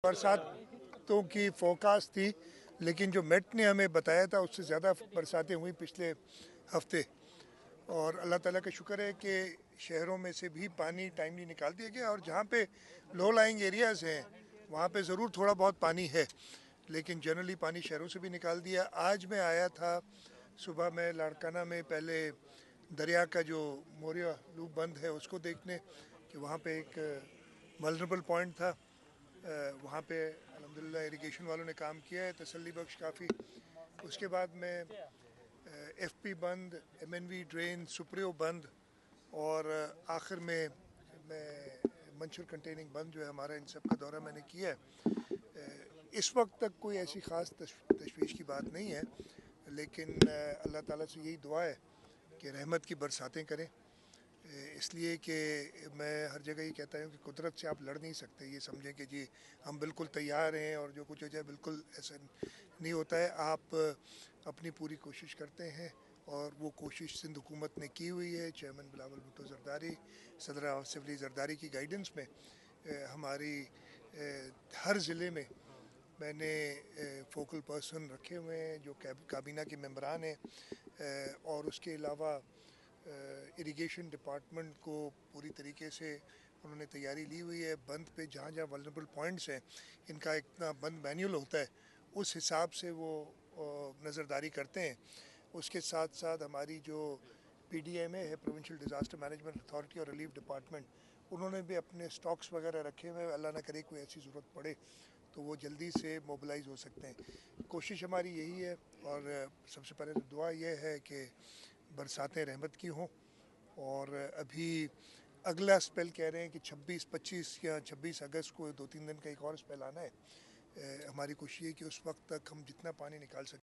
बरसातों की फोरकास्ट थी, लेकिन जो मेट ने हमें बताया था उससे ज़्यादा बरसातें हुई पिछले हफ्ते। और अल्लाह ताला का शुक्र है कि शहरों में से भी पानी टाइमली निकाल दिया गया, और जहाँ पे लो लाइंग एरियाज़ हैं वहाँ पे ज़रूर थोड़ा बहुत पानी है, लेकिन जनरली पानी शहरों से भी निकाल दिया। आज मैं आया था सुबह में लाड़काना में, पहले दरिया का जो मोरिया लूप बंद है उसको देखने, कि वहाँ पे एक वल्नरेबल पॉइंट था। वहाँ पे अल्हम्दुलिल्लाह इरिगेशन वालों ने काम किया है तसल्ली बख्श काफ़ी। उसके बाद में एफपी बंद, एमएनवी ड्रेन, सुप्रियो बंद, और आखिर में मैं मंशूर कंटेनिंग बंद जो है हमारा, इन सब का दौरा मैंने किया है। इस वक्त तक कोई ऐसी ख़ास तशवीश की बात नहीं है, लेकिन अल्लाह ताला से यही दुआ है कि रहमत की बरसातें करें। इसलिए कि मैं हर जगह ये कहता हूँ कि कुदरत से आप लड़ नहीं सकते। ये समझें कि जी हम बिल्कुल तैयार हैं और जो कुछ हो जाए, बिल्कुल ऐसा नहीं होता है। आप अपनी पूरी कोशिश करते हैं, और वो कोशिश सिंध हुकूमत ने की हुई है। चेयरमैन बिलावल भुट्टो जरदारी, सदर आसिफ अली जरदारी की गाइडेंस में हमारी हर ज़िले में मैंने फोकल पर्सन रखे हुए हैं जो काबीना के मेंबरान हैं, और उसके अलावा इरिगेशन डिपार्टमेंट को पूरी तरीके से उन्होंने तैयारी ली हुई है। बंद पे जहाँ जहाँ वल्नरेबल पॉइंट्स हैं, इनका इतना बंद मैनुअल होता है, उस हिसाब से वो नज़रदारी करते हैं। उसके साथ साथ हमारी जो पीडीएमए है, प्रोविंशियल डिज़ास्टर मैनेजमेंट अथॉरिटी, और रिलीफ डिपार्टमेंट, उन्होंने भी अपने स्टॉक्स वगैरह रखे हुए हैं। अल्लाह ना करे कोई ऐसी ज़रूरत पड़े तो वो जल्दी से मोबिलाइज़ हो सकते हैं। कोशिश हमारी यही है, और सबसे पहले तो दुआ यह है कि बरसातें रहमत की हों। और अभी अगला स्पेल कह रहे हैं कि 26, 25 या 26 अगस्त को 2-3 दिन का एक और स्पेल आना है। हमारी कोशिश है कि उस वक्त तक हम जितना पानी निकाल सकें